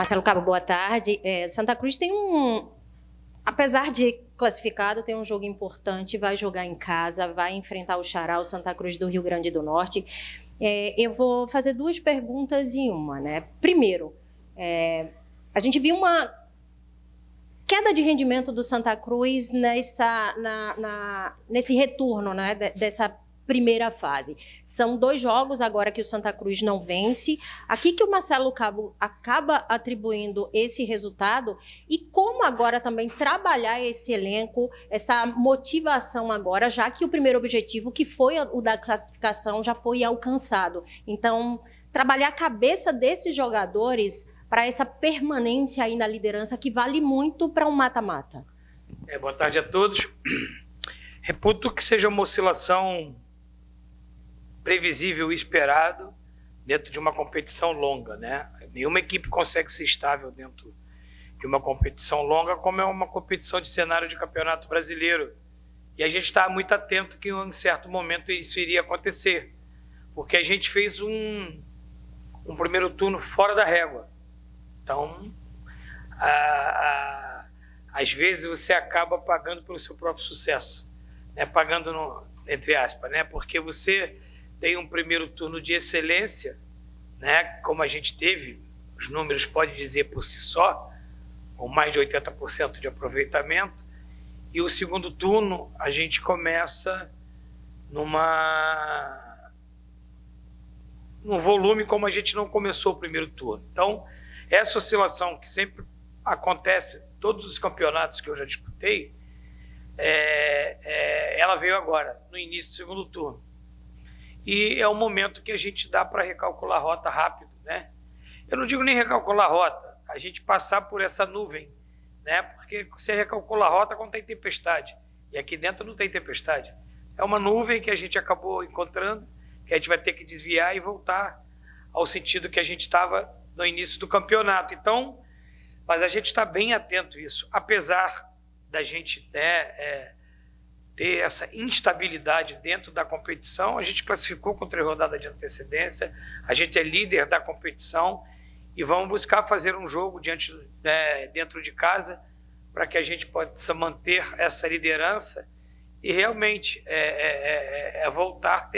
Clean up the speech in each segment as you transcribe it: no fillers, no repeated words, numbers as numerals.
Marcelo Cabo, boa tarde. Santa Cruz tem apesar de classificado, tem um jogo importante, vai jogar em casa, vai enfrentar o Xará, o Santa Cruz do Rio Grande do Norte. Eu vou fazer duas perguntas em uma, né? Primeiro, a gente viu uma queda de rendimento do Santa Cruz nesse retorno, né, dessa primeira fase. São 2 jogos agora que o Santa Cruz não vence. Aqui que o Marcelo Cabo acaba atribuindo esse resultado e como agora também trabalhar esse elenco, essa motivação agora, já que o primeiro objetivo, que foi o da classificação, já foi alcançado. Então, trabalhar a cabeça desses jogadores para essa permanência aí na liderança que vale muito para um mata-mata. Boa tarde a todos. Reputo que seja uma oscilação previsível e esperado dentro de uma competição longa, né? Nenhuma equipe consegue ser estável dentro de uma competição longa, como é uma competição de cenário de campeonato brasileiro. E a gente está muito atento que em um certo momento isso iria acontecer, porque a gente fez um primeiro turno fora da régua. Então, às vezes você acaba pagando pelo seu próprio sucesso, né? Pagando entre aspas, né? Porque você tem um primeiro turno de excelência, né? Como a gente teve, os números podem dizer por si só, com mais de 80% de aproveitamento, e o segundo turno a gente começa num volume como a gente não começou o primeiro turno. Então, essa oscilação que sempre acontece, todos os campeonatos que eu já disputei, ela veio agora, no início do segundo turno. E é um momento que a gente dá para recalcular a rota rápido, né? Eu não digo nem recalcular a rota, a gente passar por essa nuvem, né? Porque você recalcula a rota quando tem tempestade. E aqui dentro não tem tempestade. É uma nuvem que a gente acabou encontrando, que a gente vai ter que desviar e voltar ao sentido que a gente estava no início do campeonato. Então, mas a gente está bem atento a isso. Apesar da gente ter essa instabilidade dentro da competição, a gente classificou com 3 rodadas de antecedência, a gente é líder da competição e vamos buscar fazer um jogo dentro de casa para que a gente possa manter essa liderança e realmente voltar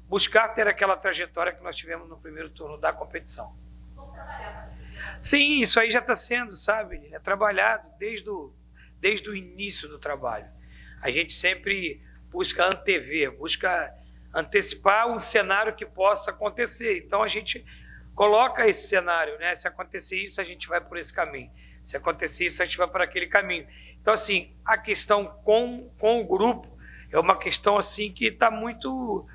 buscar ter aquela trajetória que nós tivemos no primeiro turno da competição. Sim, isso aí já está sendo, sabe, trabalhado desde o início do trabalho. A gente sempre busca antever, busca antecipar um cenário que possa acontecer. Então, a gente coloca esse cenário, né? Se acontecer isso, a gente vai por esse caminho. Se acontecer isso, a gente vai por aquele caminho. Então, assim, a questão com o grupo é uma questão assim que está muito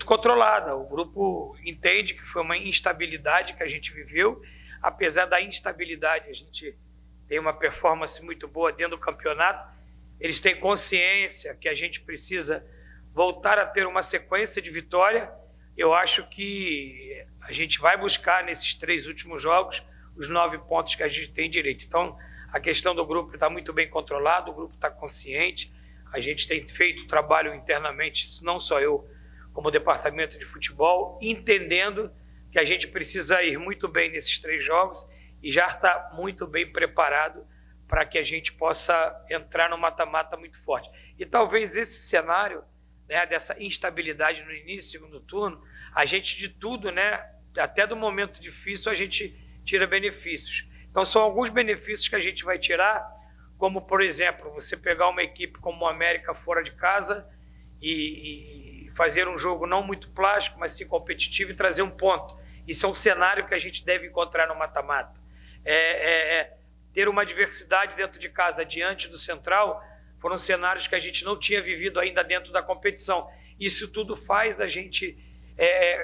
controlada. O grupo entende que foi uma instabilidade que a gente viveu. Apesar da instabilidade, a gente tem uma performance muito boa dentro do campeonato. Eles têm consciência que a gente precisa voltar a ter uma sequência de vitória. Eu acho que a gente vai buscar nesses 3 últimos jogos os 9 pontos que a gente tem direito. Então, a questão do grupo está muito bem controlada, o grupo está consciente. A gente tem feito trabalho internamente, não só eu, como departamento de futebol, entendendo que a gente precisa ir muito bem nesses 3 jogos e já está muito bem preparado para que a gente possa entrar no mata-mata muito forte. E talvez esse cenário, né, dessa instabilidade no início do segundo turno, a gente de tudo, né, até do momento difícil, a gente tira benefícios. Então, são alguns benefícios que a gente vai tirar, como, por exemplo, você pegar uma equipe como o América fora de casa e fazer um jogo não muito plástico, mas sim competitivo e trazer um ponto. Isso é um cenário que a gente deve encontrar no mata-mata. Ter uma diversidade dentro de casa diante do Central foram cenários que a gente não tinha vivido ainda dentro da competição. Isso tudo faz a gente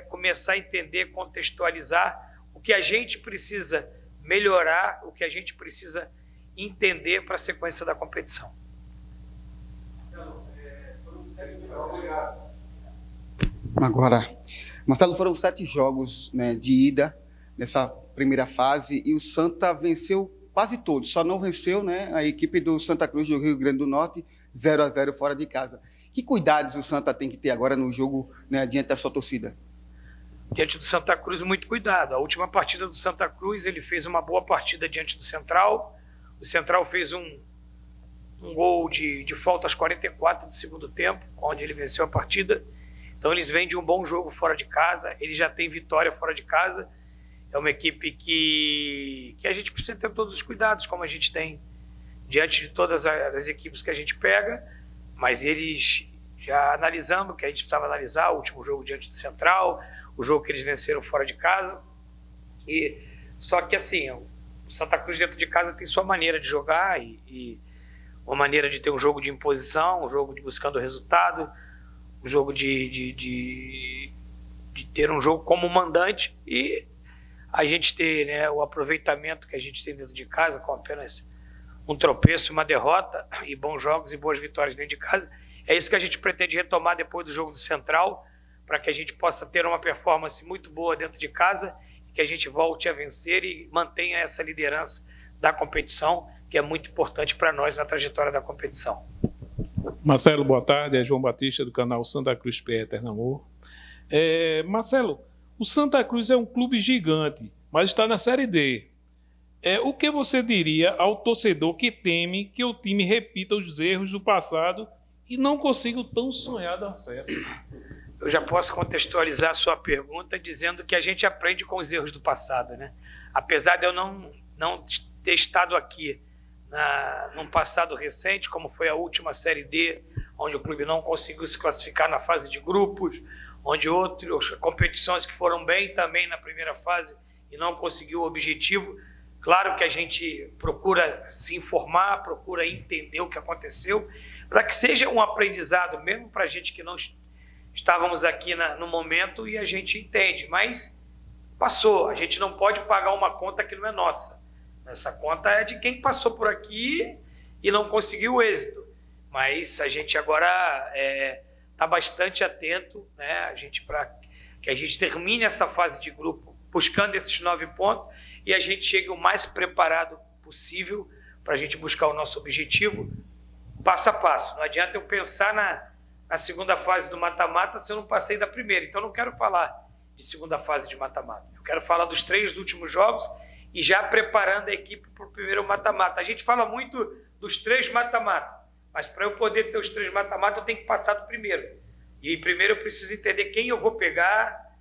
começar a entender, contextualizar o que a gente precisa melhorar, o que a gente precisa entender para a sequência da competição. Agora, Marcelo, foram 7 jogos, né, de ida nessa primeira fase e o Santa venceu quase todos, só não venceu, né, a equipe do Santa Cruz do Rio Grande do Norte 0-0 fora de casa. Que cuidados o Santa tem que ter agora no jogo, né, diante da sua torcida? diante do Santa Cruz, muito cuidado. A última partida do Santa Cruz, ele fez uma boa partida diante do Central. O Central fez um gol de falta aos 44 do segundo tempo, onde ele venceu a partida. Então eles vêm de um bom jogo fora de casa, ele já tem vitória fora de casa. É uma equipe que a gente precisa ter todos os cuidados, como a gente tem diante de todas as equipes que a gente pega, mas eles já analisando o que a gente precisava analisar, o último jogo diante do Central, o jogo que eles venceram fora de casa. E só que assim, o Santa Cruz dentro de casa tem sua maneira de jogar e uma maneira de ter um jogo de imposição, um jogo de buscando resultado, um jogo de ter um jogo como mandante, e a gente ter, né, o aproveitamento que a gente tem dentro de casa com apenas um tropeço, uma derrota e bons jogos e boas vitórias dentro de casa. É isso que a gente pretende retomar depois do jogo do Central, para que a gente possa ter uma performance muito boa dentro de casa e que a gente volte a vencer e mantenha essa liderança da competição, que é muito importante para nós na trajetória da competição. Marcelo, boa tarde. É João Batista, do canal Santa Cruz PE Eternamor. Marcelo, o Santa Cruz é um clube gigante, mas está na Série D. O que você diria ao torcedor que teme que o time repita os erros do passado e não consiga o tão sonhado acesso? Eu já posso contextualizar a sua pergunta dizendo que a gente aprende com os erros do passado, né? Apesar de eu não ter estado aqui num passado recente, como foi a última Série D, onde o clube não conseguiu se classificar na fase de grupos, onde outras competições que foram bem também na primeira fase e não conseguiu o objetivo. Claro que a gente procura se informar, procura entender o que aconteceu, para que seja um aprendizado mesmo para a gente que não estávamos aqui no momento, e a gente entende, mas passou. A gente não pode pagar uma conta que não é nossa. Essa conta é de quem passou por aqui e não conseguiu o êxito. Mas a gente agora está bastante atento, né, para que a gente termine essa fase de grupo buscando esses 9 pontos e a gente chegue o mais preparado possível para a gente buscar o nosso objetivo passo a passo. Não adianta eu pensar na segunda fase do mata-mata se eu não passei da primeira. Então, eu não quero falar de segunda fase de mata-mata. Eu quero falar dos 3 últimos jogos e já preparando a equipe para o primeiro mata-mata. A gente fala muito dos 3 mata-mata, mas para eu poder ter os 3 mata-mata, eu tenho que passar do primeiro. E primeiro eu preciso entender quem eu vou pegar,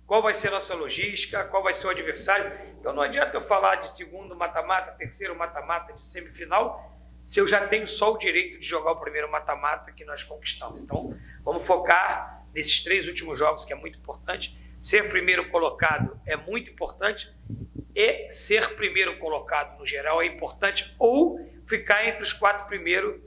qual vai ser a nossa logística, qual vai ser o adversário. Então, não adianta eu falar de segundo mata-mata, terceiro mata-mata, de semifinal, se eu já tenho só o direito de jogar o primeiro mata-mata que nós conquistamos. Então, vamos focar nesses 3 últimos jogos, que é muito importante. Ser primeiro colocado é muito importante, e ser primeiro colocado no geral é importante, ou ficar entre os 4 primeiros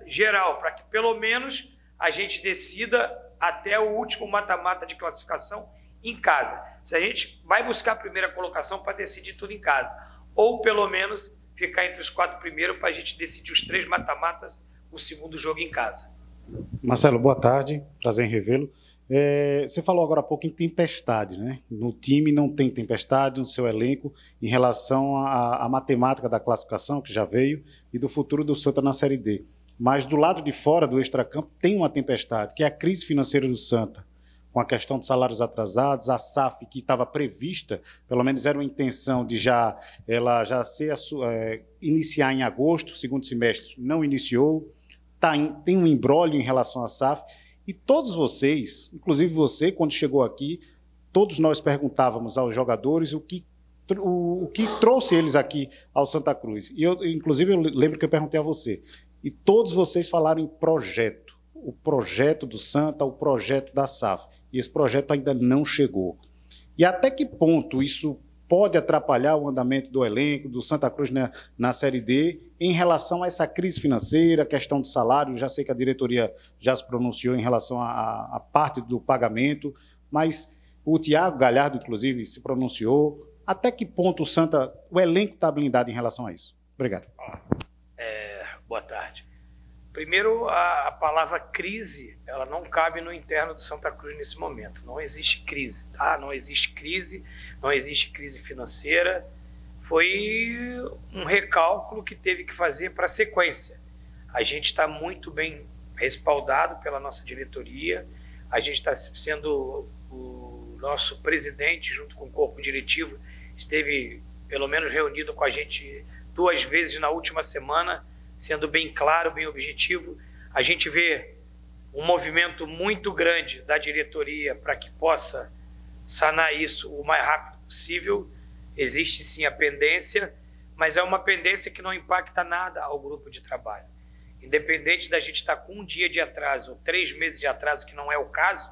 geral, para que pelo menos a gente decida até o último mata-mata de classificação em casa. Se a gente vai buscar a primeira colocação para decidir tudo em casa, ou pelo menos ficar entre os 4 primeiros para a gente decidir os 3 mata-matas, o segundo jogo em casa. Marcelo, boa tarde, prazer em revê-lo. Você falou agora há pouco em tempestade, né? No time não tem tempestade no seu elenco em relação à matemática da classificação, que já veio, e do futuro do Santa na Série D. Mas do lado de fora do extracampo tem uma tempestade, que é a crise financeira do Santa, com a questão de salários atrasados, a SAF que estava prevista, pelo menos era uma intenção de ela já iniciar em agosto, segundo semestre, não iniciou, tem um imbróglio em relação à SAF, e todos vocês, inclusive você, quando chegou aqui, todos nós perguntávamos aos jogadores o que trouxe eles aqui ao Santa Cruz. E inclusive eu lembro que eu perguntei a você, e todos vocês falaram em projeto, o projeto do Santa, o projeto da SAF, e esse projeto ainda não chegou. E até que ponto isso pode atrapalhar o andamento do elenco, do Santa Cruz na Série D, em relação a essa crise financeira, a questão de salário? Já sei que a diretoria já se pronunciou em relação à parte do pagamento, mas o Thiago Galhardo, inclusive, se pronunciou. Até que ponto o elenco está blindado em relação a isso? Obrigado. Boa tarde. Primeiro, a palavra crise, ela não cabe no interno do Santa Cruz nesse momento. Não existe crise, tá? Não existe crise financeira. Foi um recálculo que teve que fazer para a sequência. A gente está muito bem respaldado pela nossa diretoria, a gente está sendo nosso presidente, junto com o corpo diretivo, esteve pelo menos reunido com a gente 2 vezes na última semana, sendo bem claro, bem objetivo. A gente vê um movimento muito grande da diretoria para que possa sanar isso o mais rápido possível. Existe sim a pendência, mas é uma pendência que não impacta nada ao grupo de trabalho. Independente da gente estar com 1 dia de atraso ou 3 meses de atraso, que não é o caso,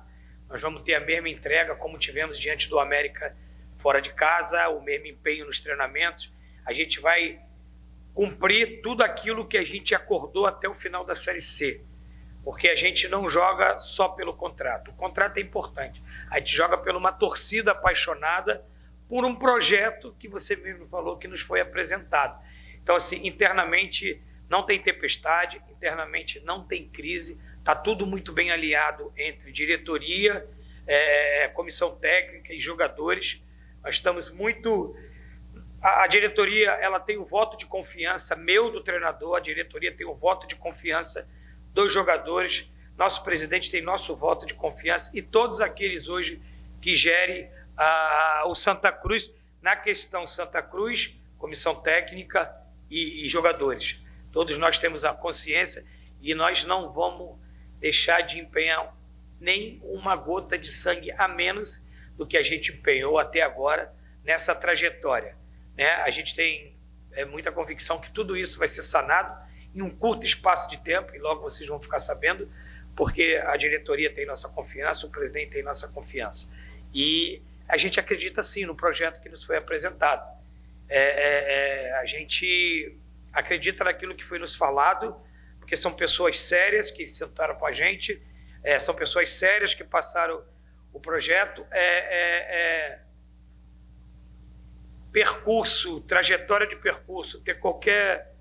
nós vamos ter a mesma entrega como tivemos diante do América fora de casa, o mesmo empenho nos treinamentos. A gente vai cumprir tudo aquilo que a gente acordou até o final da Série C, porque a gente não joga só pelo contrato. O contrato é importante. A gente joga por uma torcida apaixonada por um projeto que você mesmo falou que nos foi apresentado. Então, assim, internamente não tem tempestade, internamente não tem crise, está tudo muito bem alinhado entre diretoria, comissão técnica e jogadores. Nós estamos muito... A diretoria, ela tem o voto de confiança meu do treinador, a diretoria tem o voto de confiança dos jogadores, nosso presidente tem nosso voto de confiança e todos aqueles hoje que gerem o Santa Cruz, na questão Santa Cruz, comissão técnica e jogadores. Todos nós temos a consciência e nós não vamos deixar de empenhar nem uma gota de sangue a menos do que a gente empenhou até agora nessa trajetória. Né? A gente tem muita convicção que tudo isso vai ser sanado em um curto espaço de tempo, e logo vocês vão ficar sabendo, porque a diretoria tem nossa confiança, o presidente tem nossa confiança. E a gente acredita sim no projeto que nos foi apresentado. A gente acredita naquilo que foi nos falado, porque são pessoas sérias que sentaram com a gente, são pessoas sérias que passaram o projeto. Percurso, trajetória de percurso, ter qualquer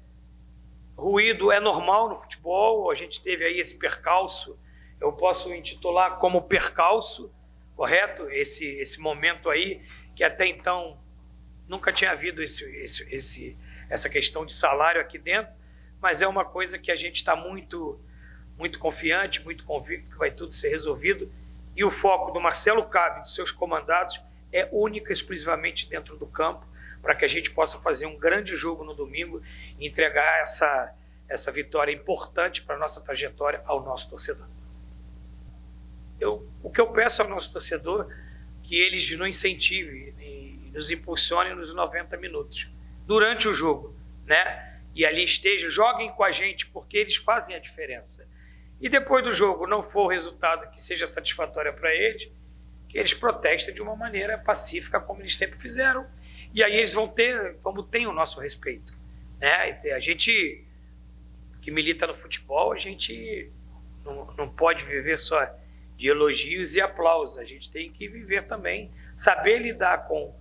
ruído é normal no futebol. A gente teve aí esse percalço, eu posso intitular como percalço, correto? Esse momento aí, que até então nunca tinha havido essa questão de salário aqui dentro, mas é uma coisa que a gente está muito confiante, muito convicto que vai tudo ser resolvido, e o foco do Marcelo Cabo e dos seus comandados é única e exclusivamente dentro do campo, para que a gente possa fazer um grande jogo no domingo e entregar essa vitória importante para a nossa trajetória ao nosso torcedor. O que eu peço ao nosso torcedor, que eles nos incentivem e nos impulsionem nos 90 minutos, durante o jogo, né? E ali estejam, joguem com a gente, porque eles fazem a diferença. E depois do jogo não for o resultado que seja satisfatório para eles, que eles protestem de uma maneira pacífica, como eles sempre fizeram, e aí eles vão ter, como tem o nosso respeito, né? A gente que milita no futebol, a gente não pode viver só de elogios e aplausos, a gente tem que viver também, saber lidar com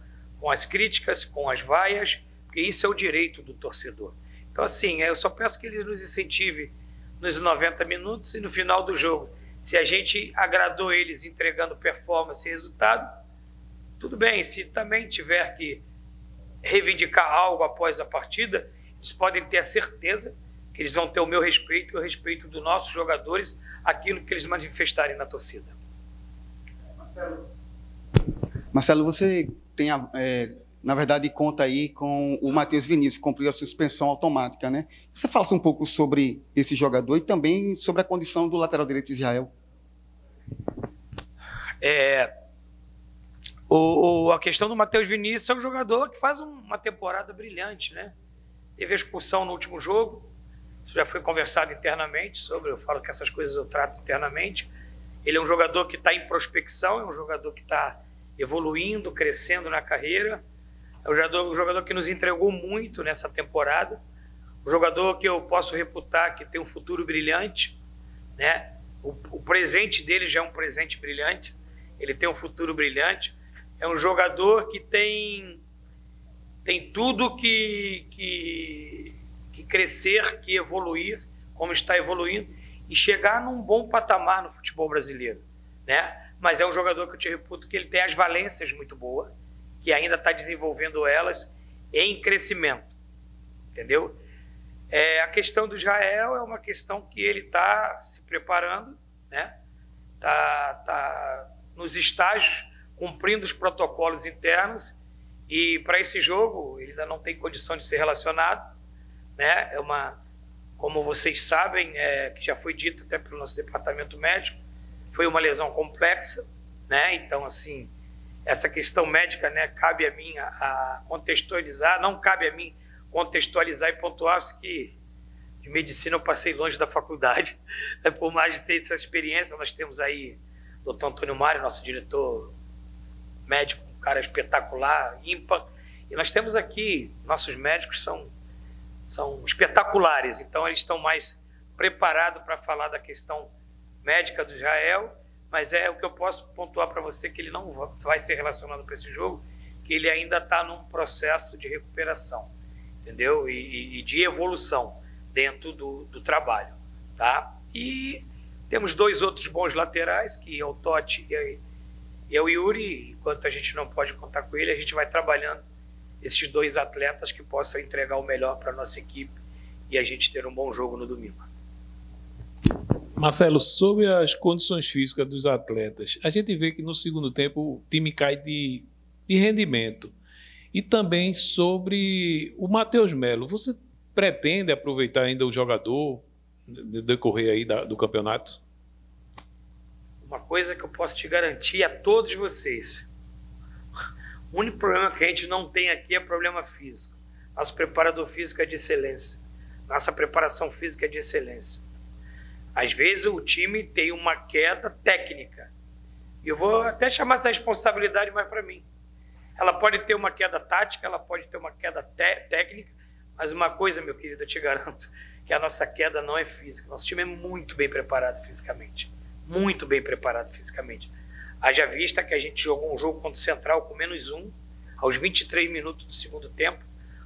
as críticas, com as vaias, porque isso é o direito do torcedor. Então, assim, eu só peço que eles nos incentivem nos 90 minutos e no final do jogo, se a gente agradou eles entregando performance e resultado, tudo bem. Se também tiver que reivindicar algo após a partida, eles podem ter a certeza que eles vão ter o meu respeito e o respeito dos nossos jogadores, aquilo que eles manifestarem na torcida. Marcelo, você tem, na verdade, conta aí com o Matheus Vinícius, que cumpriu a suspensão automática, né? Você falasse um pouco sobre esse jogador e também sobre a condição do lateral direito Israel. A questão do Matheus Vinícius é um jogador que faz uma temporada brilhante, né? Teve a expulsão no último jogo, isso já foi conversado internamente sobre, eu falo que essas coisas eu trato internamente. Ele é um jogador que está em prospecção, é um jogador que está evoluindo, crescendo na carreira, é um jogador que nos entregou muito nessa temporada, um jogador que eu posso reputar que tem um futuro brilhante, né? O presente dele já é um presente brilhante, ele tem um futuro brilhante, é um jogador que tem tudo que crescer, que evoluir, como está evoluindo, e chegar num bom patamar no futebol brasileiro, né? Mas é um jogador que eu te reputo que ele tem as valências muito boas, que ainda está desenvolvendo elas em crescimento, entendeu? A questão do Israel é uma questão que ele está se preparando, né? Tá nos estágios cumprindo os protocolos internos, e para esse jogo ele ainda não tem condição de ser relacionado, né? Como vocês sabem, que já foi dito até pelo nosso departamento médico, foi uma lesão complexa, né? Então, assim, essa questão médica, né, cabe a mim a contextualizar, não cabe a mim contextualizar e pontuar, que de medicina eu passei longe da faculdade, né? Por mais de ter essa experiência, nós temos aí o Dr. Antônio Mário, nosso diretor médico, um cara espetacular, ímpar, e nós temos aqui, nossos médicos são espetaculares, então eles estão mais preparados para falar da questão médica do Israel, mas o que eu posso pontuar para você, que ele não vai ser relacionado para esse jogo, que ele ainda está num processo de recuperação, entendeu? E de evolução dentro do trabalho, tá? E temos 2 outros bons laterais, que é o Totti e é o Yuri. Enquanto a gente não pode contar com ele, a gente vai trabalhando esses 2 atletas que possam entregar o melhor para a nossa equipe e a gente ter um bom jogo no domingo. Marcelo, sobre as condições físicas dos atletas, a gente vê que no segundo tempo o time cai de rendimento. E também sobre o Matheus Melo. Você pretende aproveitar ainda o jogador no decorrer aí do campeonato? Uma coisa que eu posso te garantir a todos vocês: o único problema que a gente não tem aqui é problema físico. Nosso preparador físico é de excelência. Nossa preparação física é de excelência. Às vezes o time tem uma queda técnica. E eu vou até chamar essa responsabilidade mais para mim. Ela pode ter uma queda tática, ela pode ter uma queda técnica, mas uma coisa, meu querido, eu te garanto, que a nossa queda não é física. Nosso time é muito bem preparado fisicamente. Muito bem preparado fisicamente. Haja vista que a gente jogou um jogo contra o Central com -1, aos 23 minutos do segundo tempo.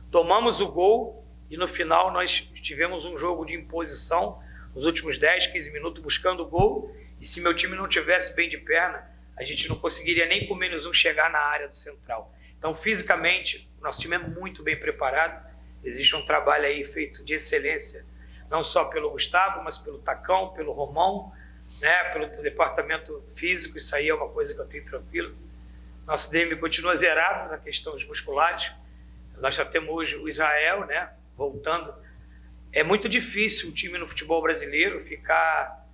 Tomamos o gol e no final nós tivemos um jogo de imposição nos últimos 10, 15 minutos buscando o gol. E se meu time não tivesse bem de perna, a gente não conseguiria nem com -1 chegar na área do Central. Então, fisicamente, o nosso time é muito bem preparado. Existe um trabalho aí feito de excelência, não só pelo Gustavo, mas pelo Tacão, pelo Romão, né, pelo departamento físico. Isso aí é uma coisa que eu tenho tranquilo. Nosso DM continua zerado na questão dos musculares. Nós já temos hoje o Israel, né, voltando. É muito difícil um time no futebol brasileiro ficar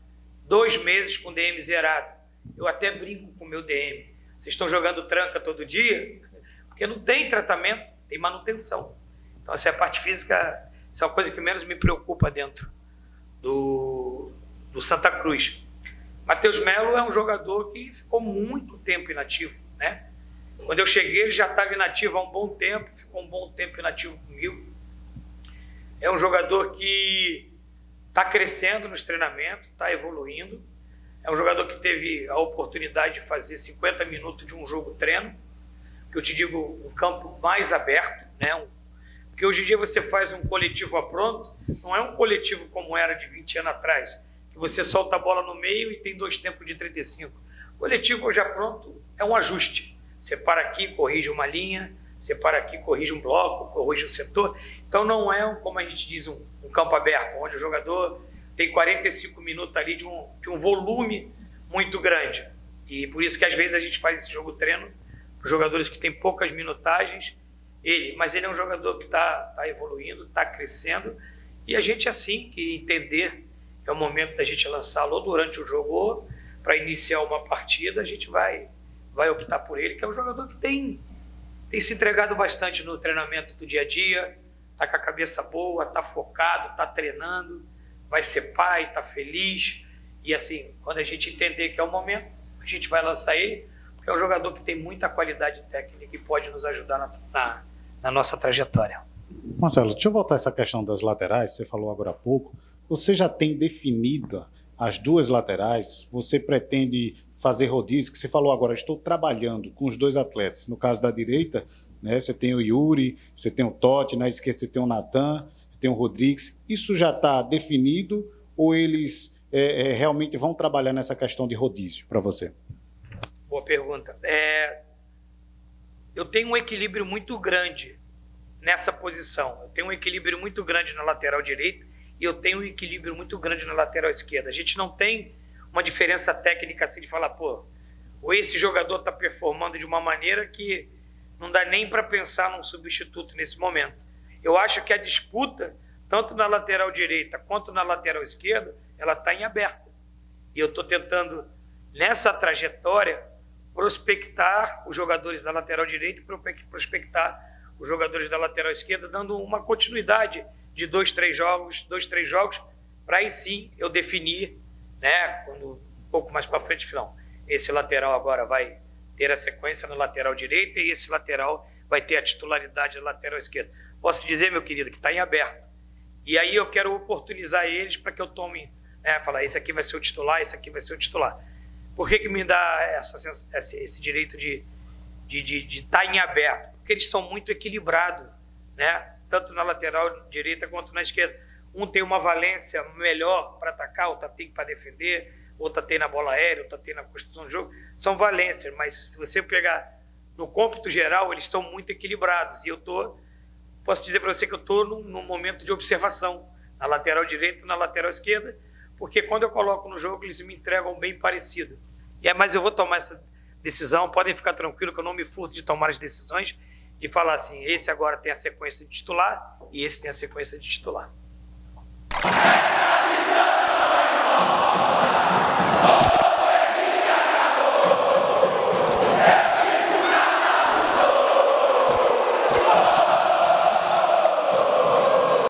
2 meses com o DM zerado. Eu até brinco com o meu DM. Vocês estão jogando tranca todo dia? Porque não tem tratamento, tem manutenção. Então, essa é a parte física, isso é uma coisa que menos me preocupa dentro do Santa Cruz. Matheus Melo é um jogador que ficou muito tempo inativo, né? Quando eu cheguei, ele já estava inativo há um bom tempo, ficou um bom tempo inativo comigo. É um jogador que está crescendo nos treinamentos, está evoluindo. É um jogador que teve a oportunidade de fazer 50 minutos de um jogo treino, que eu te digo, um campo mais aberto, né? Porque hoje em dia você faz um coletivo a pronto, não é um coletivo como era de 20 anos atrás, que você solta a bola no meio e tem 2 tempos de 35. O coletivo já pronto é um ajuste. Você para aqui, corrige uma linha, você para aqui, corrige um bloco, corrige um setor. Então não é, como a gente diz, um campo aberto, onde o jogador tem 45 minutos ali de um volume muito grande. E por isso que às vezes a gente faz esse jogo treino para jogadores que têm poucas minutagens. Mas ele é um jogador que está evoluindo, está crescendo. E a gente, assim, que entender que é o momento da gente lançá-lo durante o jogo ou para iniciar uma partida, a gente vai optar por ele, que é um jogador que tem se entregado bastante no treinamento do dia a dia, está com a cabeça boa, está focado, está treinando, vai ser pai, está feliz. E assim, quando a gente entender que é o momento, a gente vai lançar ele, porque é um jogador que tem muita qualidade técnica e pode nos ajudar na nossa trajetória. Marcelo, deixa eu voltar a essa questão das laterais, você falou agora há pouco. Você já tem definido as 2 laterais? Você pretende fazer rodízio? Que você falou agora, estou trabalhando com os 2 atletas. No caso da direita, né, você tem o Yuri, você tem o Totti, na esquerda você tem o Natan, tem o Rodrigues. Isso já está definido ou eles realmente vão trabalhar nessa questão de rodízio para você? Boa pergunta. Eu tenho um equilíbrio muito grande nessa posição. Eu tenho um equilíbrio muito grande na lateral direita e eu tenho um equilíbrio muito grande na lateral esquerda. A gente não tem uma diferença técnica assim de falar, pô, ou esse jogador está performando de uma maneira que não dá nem para pensar num substituto nesse momento. Eu acho que a disputa, tanto na lateral direita quanto na lateral esquerda, ela está em aberto. E eu estou tentando, nessa trajetória, prospectar os jogadores da lateral direita e prospectar os jogadores da lateral esquerda, dando uma continuidade de 2, 3 jogos, para aí sim eu definir, né, quando um pouco mais para frente, não, esse lateral agora vai ter a sequência na lateral direita e esse lateral vai ter a titularidade da lateral esquerda. Posso dizer, meu querido, que está em aberto. E aí eu quero oportunizar eles para que eu tome, né, falar, esse aqui vai ser o titular, esse aqui vai ser o titular. Por que me dá esse direito de estar em aberto? Porque eles são muito equilibrados, né? Tanto na lateral direita quanto na esquerda. Um tem uma valência melhor para atacar, outro tem para defender, outro tem na bola aérea, outro tem na construção do jogo. São valências, mas se você pegar no cômputo geral, eles são muito equilibrados. E posso dizer para você que eu estou num momento de observação na lateral direita e na lateral esquerda, porque quando eu coloco no jogo, eles me entregam bem parecido. Mas eu vou tomar essa decisão, podem ficar tranquilos que eu não me furto de tomar as decisões, de falar assim, esse agora tem a sequência de titular e esse tem a sequência de titular.